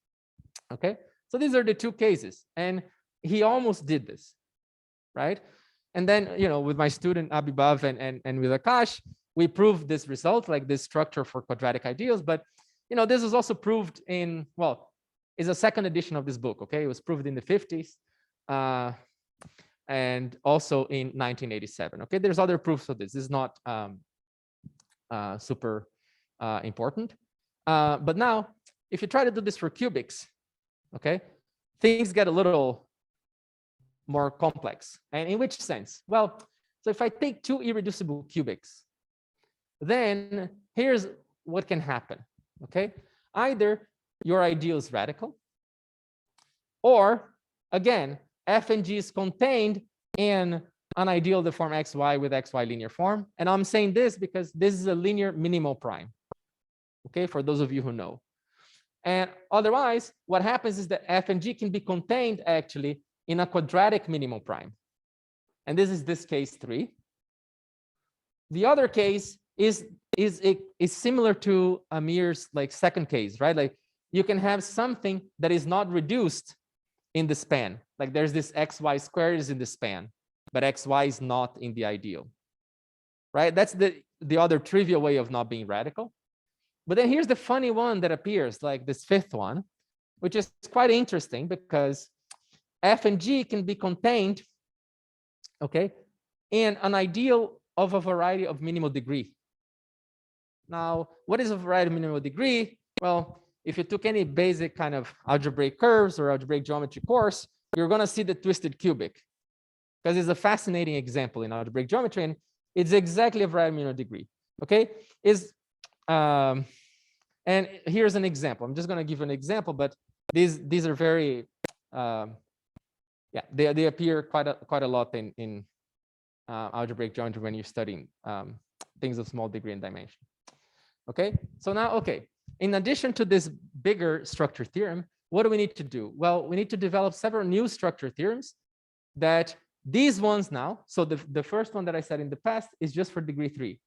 S1: Okay, so these are the two cases. And he almost did this, right? And then, with my student Abibav and with Akash, we proved this result, like this structure for quadratic ideals. But, this was also proved in, well, it's a second edition of this book, okay? It was proved in the 50s and also in 1987, okay? There's other proofs of this. This is not super important. But now, if you try to do this for cubics, okay, things get a little more complex. And in which sense? Well, so if I take two irreducible cubics, then here's what can happen, okay? Either your ideal is radical, or again, f and g is contained in an ideal of the form xy with xy linear form. And I'm saying this because this is a linear minimal prime, okay, for those of you who know. And otherwise, what happens is that f and g can be contained actually in a quadratic minimal prime. And this is this case 3. The other case is similar to Amir's like second case, right? Like you can have something that is not reduced in the span. Like there's this xy squared is in the span, but xy is not in the ideal, right? That's the other trivial way of not being radical. But then here's the funny one that appears, like this fifth one, which is quite interesting because f and g can be contained, okay, in an ideal of a variety of minimal degree. Now, what is a variety of minimal degree? Well, if you took any basic kind of algebraic curves or algebraic geometry course, you're going to see the twisted cubic, because it's a fascinating example in algebraic geometry, and it's exactly a variety of minimal degree. Okay, and here's an example. I'm just going to give you an example, but these are very yeah, they appear quite a lot in algebraic geometry when you're studying things of small degree and dimension. Okay, so now, okay, in addition to this bigger structure theorem, what do we need to do? Well, we need to develop several new structure theorems that these ones now, so the first one that I said in the past is just for degree 3.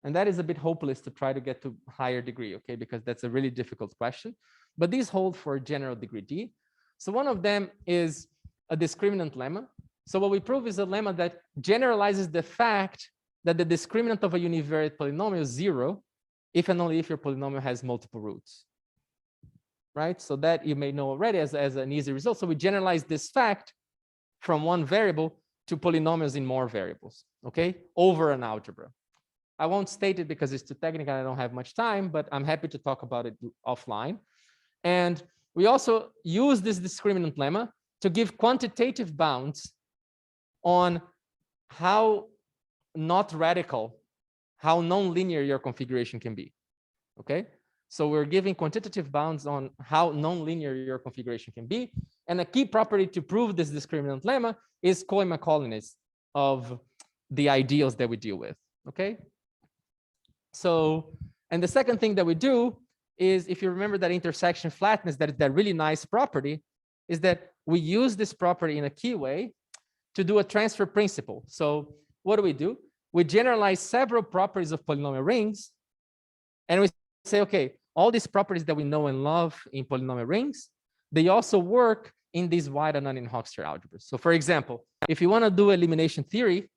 S1: And that is a bit hopeless to try to get to higher degree, okay, because that's a really difficult question. But these hold for general degree D. So one of them is a discriminant lemma. So what we prove is a lemma that generalizes the fact that the discriminant of a univariate polynomial is 0 if and only if your polynomial has multiple roots, right? So that you may know already as an easy result. So we generalize this fact from one variable to polynomials in more variables, okay, over an algebra. I won't state it because it's too technical. I don't have much time, but I'm happy to talk about it offline. And we also use this discriminant lemma to give quantitative bounds on how not radical, how non-linear your configuration can be, okay? So we're giving quantitative bounds on how non-linear your configuration can be. And a key property to prove this discriminant lemma is Cohen-Macaulayness of the ideals that we deal with, okay? So, and the second thing that we do is, if you remember that intersection flatness, that really nice property, is that we use this property in a key way to do a transfer principle. So what do? We generalize several properties of polynomial rings, and we say, okay, all these properties that we know and love in polynomial rings, they also work in these wide and non-Hochster algebras. So for example, if you want to do elimination theory,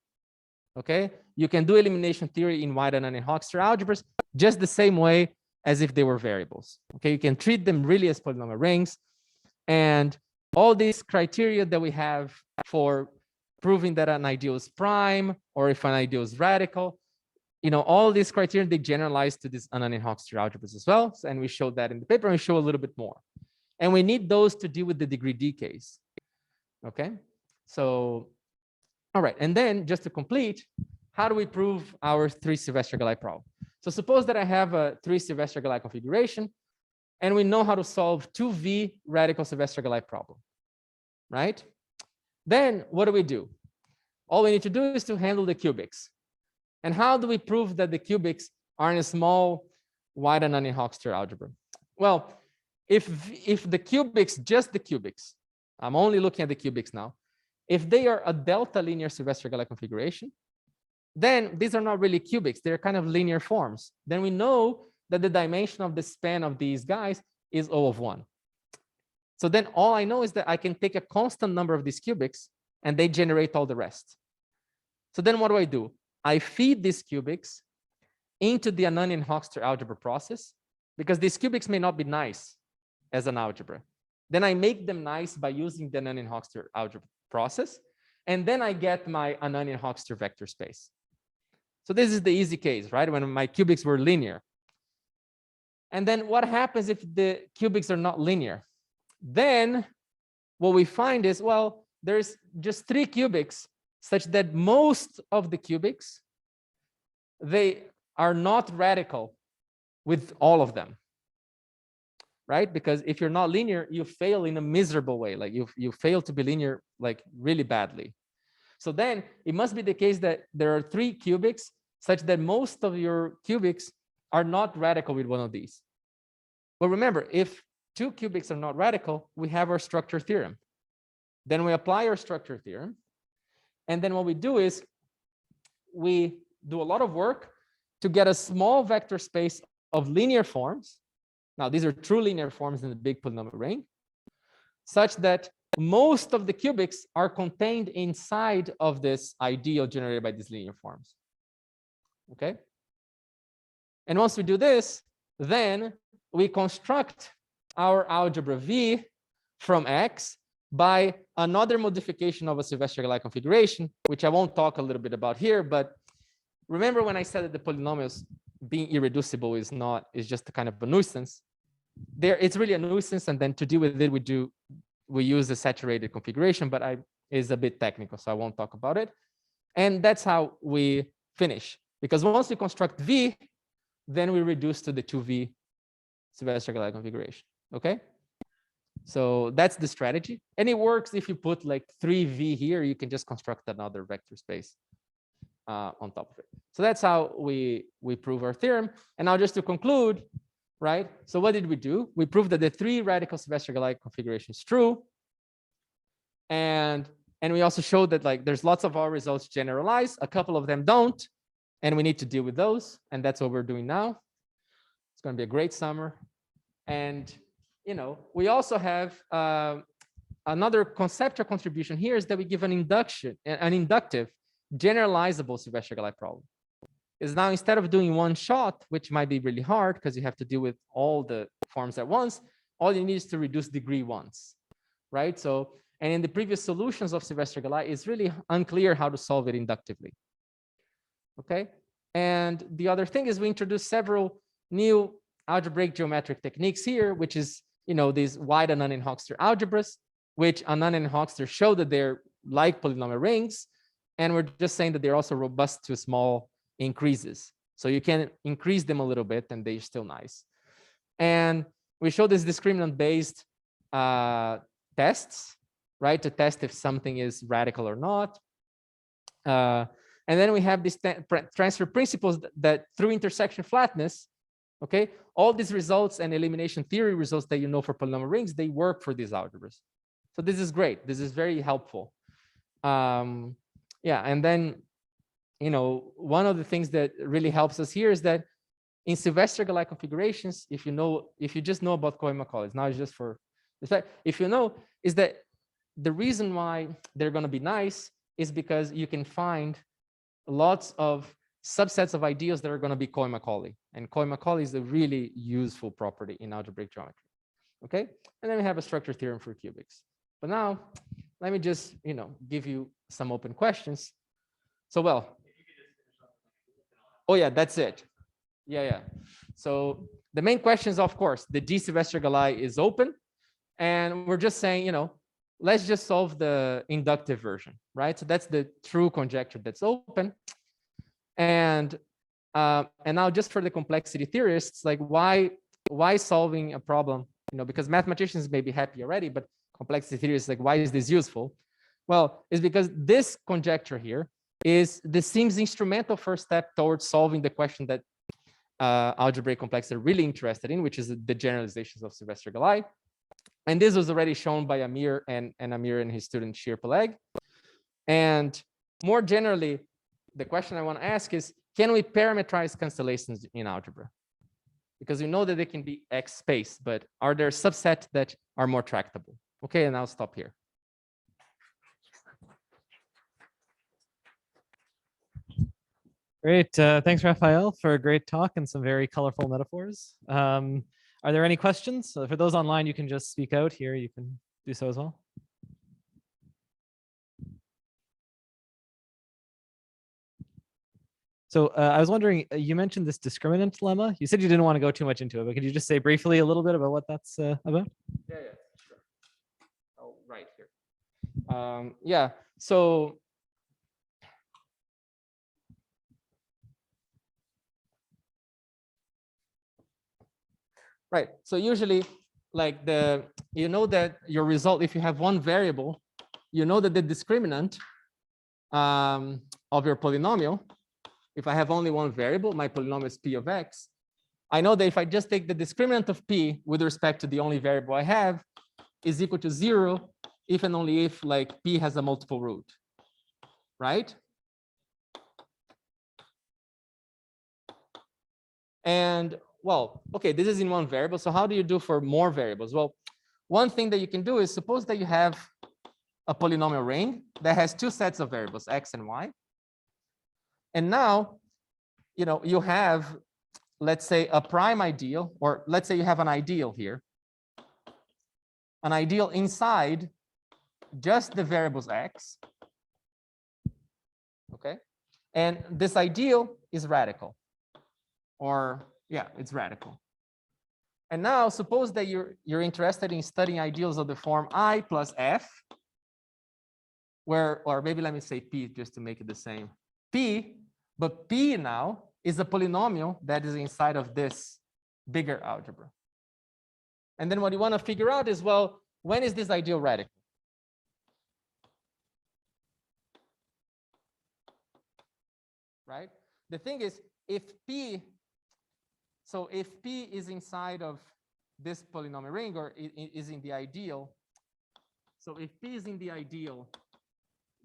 S1: okay, you can do elimination theory in wide and non-Hochster algebras just the same way as if they were variables. Okay, you can treat them really as polynomial rings, and all these criteria that we have for proving that an ideal is prime or if an ideal is radical, you know, all these criteria, they generalize to these non-Hochster algebras as well. And we showed that in the paper, and we show a little bit more. And we need those to deal with the degree D case. Okay, so all right, and then just to complete, how do we prove our 3 Sylvester-Gallai problem? So suppose that I have a 3 Sylvester-Gallai configuration, and we know how to solve 2V radical Sylvester-Gallai problem, right? Then what do? All we need to do is to handle the cubics. And how do we prove that the cubics are in a small wide and non-Hochster algebra? Well, if the cubics, just the cubics, I'm only looking at the cubics now, if they are a delta linear Sylvester-Gallai configuration, then these are not really cubics, they're kind of linear forms. Then we know that the dimension of the span of these guys is O of 1. So then all I know is that I can take a constant number of these cubics and they generate all the rest. So then what do? I feed these cubics into the Ananian-Hochster algebra process, because these cubics may not be nice as an algebra. Then I make them nice by using the Ananian-Hochster algebra process, and then I get my Ananian-Hochster vector space. So this is the easy case, right? When my cubics were linear. And then what happens if the cubics are not linear? Then what we find is, well, there's just 3 cubics such that most of the cubics, they are not radical with all of them, right? Because if you're not linear, you fail in a miserable way. Like you fail to be linear like really badly. So then it must be the case that there are 3 cubics such that most of your cubics are not radical with one of these. But remember, if 2 cubics are not radical, we have our structure theorem. Then we apply our structure theorem. And then what we do is we do a lot of work to get a small vector space of linear forms. Now, these are true linear forms in the big polynomial ring, such that most of the cubics are contained inside of this ideal generated by these linear forms. Okay? And once we do this, then we construct our algebra V from X by another modification of a Sylvester-Gallai configuration, which I won't talk a little bit about here, but remember when I said that the polynomials being irreducible is just a kind of a nuisance. It's really a nuisance, and then to deal with it, we use the saturated configuration, but is a bit technical, so I won't talk about it. And that's how we finish, because once we construct V, then we reduce to the 2V Sylvester-Gallai configuration. Okay, so that's the strategy, and it works if you put like 3V here. You can just construct another vector space on top of it. So that's how we prove our theorem. And now just to conclude, right? So what did we do? We proved that the 3 radical Sylvester-Gallai configuration is true, and we also showed that like there's lots of our results generalize. A couple of them don't, and we need to deal with those, and that's what we're doing now. It's going to be a great summer. And we also have another conceptual contribution here is that we give an inductive generalizable Sylvester-Gallai problem. Is now instead of doing one shot, which might be really hard because you have to deal with all the forms at once, all you need is to reduce degree once, right? So, and in the previous solutions of Sylvester-Gallai, it's really unclear how to solve it inductively. Okay, and the other thing is we introduced several new algebraic geometric techniques here, which is these wide Annan and Hochster algebras, which Annan and Hochster show that they're like polynomial rings, and we're just saying that they're also robust to small increases. So you can increase them a little bit and they're still nice. And we show this discriminant-based tests, right? To test if something is radical or not. And then we have these transfer principles that through intersection flatness, okay, all these results and elimination theory results that for polynomial rings, they work for these algebras. So this is great. This is very helpful. Yeah, and then one of the things that really helps us here is that in Sylvester-Gallai configurations, if you just know about Cohen-Macaulays, now it's just for the fact, if is that the reason why they're going to be nice is because you can find lots of subsets of ideals that are going to be Cohen-Macaulay, and Cohen-Macaulay is a really useful property in algebraic geometry. Okay, and then we have a structure theorem for cubics. But now, let me just give you some open questions. So oh yeah, that's it. Yeah. So the main question is, of course, the D Sylvester-Gallai is open, and we're just saying, let's just solve the inductive version, right? So that's the true conjecture that's open. And now just for the complexity theorists, like why solving a problem? Because mathematicians may be happy already, but complexity theorists, like, why is this useful? Well, it's because this conjecture here seems instrumental first step towards solving the question that algebraic complexities are really interested in, which is the generalizations of Sylvester-Gallai. And this was already shown by Amir and his student Shir Peleg. And more generally, the question I want to ask is, can we parametrize cancellations in algebra? Because we know that they can be X space, but are there subsets that are more tractable? Okay, and I'll stop here.
S2: Great. Thanks, Rafael, for a great talk and some very colorful metaphors. Are there any questions? For those online, you can just speak out here. You can do so as well. So I was wondering, you mentioned this discriminant lemma. You said you didn't want to go too much into it, but could you just say briefly a little bit about what that's about?
S1: Yeah, sure. Oh, right here. Yeah, so right. So usually, like you know that your result, if you have one variable, you know that the discriminant of your polynomial, if I have only one variable, my polynomial is p of x. I know that if I just take the discriminant of p with respect to the only variable I have is equal to 0 if and only if like p has a multiple root, right? And well, okay, this is in one variable. So how do you do for more variables? Well, one thing that you can do is suppose that you have a polynomial ring that has two sets of variables, x and y. And now, you know, you have, let's say, a prime ideal, or let's say you have an ideal here, an ideal inside just the variables x, okay? And this ideal is radical, or yeah, it's radical. And now suppose that you're interested in studying ideals of the form I plus f, where, or maybe let me say p just to make it the same. P, but p now is a polynomial that is inside of this bigger algebra. And then what you want to figure out is, well, when is this ideal radical? Right? The thing is, if p, so if p is inside of this polynomial ring, or is in the ideal, so if p is in the ideal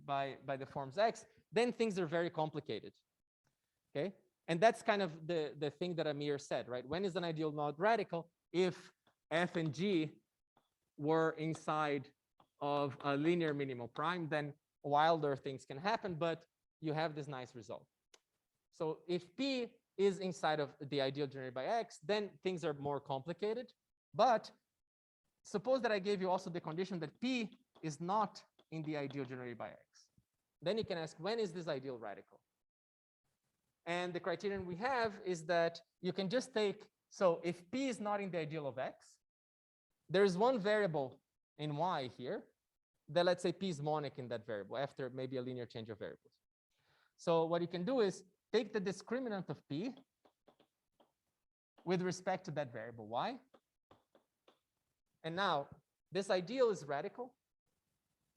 S1: by the forms x, then things are very complicated. Okay, and that's kind of the thing that Amir said, right? When is an ideal not radical? If f and g were inside of a linear minimal prime, then wilder things can happen, but you have this nice result. So if p is inside of the ideal generated by x, then things are more complicated. But suppose that I gave you also the condition that p is not in the ideal generated by x. Then you can ask, when is this ideal radical? And the criterion we have is that you can just take, so if p is not in the ideal of x, there is one variable in y here that, let's say, p is monic in that variable after maybe a linear change of variables. So what you can do is take the discriminant of p with respect to that variable y. And now this ideal is radical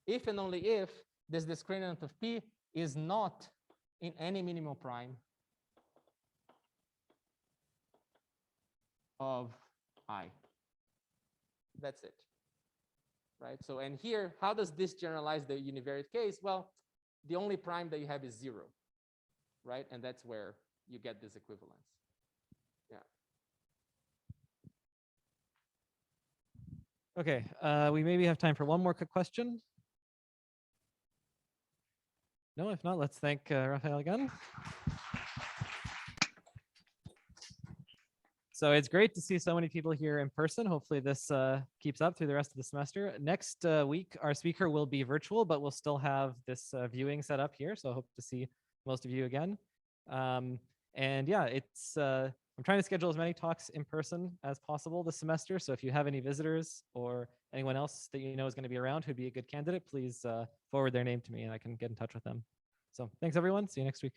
S1: if and only if this discriminant of p is not in any minimal prime of I. That's it, right? So, and here, how does this generalize the univariate case? Well, the only prime that you have is 0, right? And that's where you get this equivalence. Yeah.
S2: Okay, we maybe have time for one more quick question. No, if not, let's thank Rafael again. So it's great to see so many people here in person. Hopefully this keeps up through the rest of the semester. Next week, our speaker will be virtual, but we'll still have this viewing set up here. So I hope to see most of you again. And yeah, it's I'm trying to schedule as many talks in person as possible this semester. So if you have any visitors or anyone else that you know is going to be around who'd be a good candidate, please forward their name to me and I can get in touch with them. So thanks, everyone. See you next week.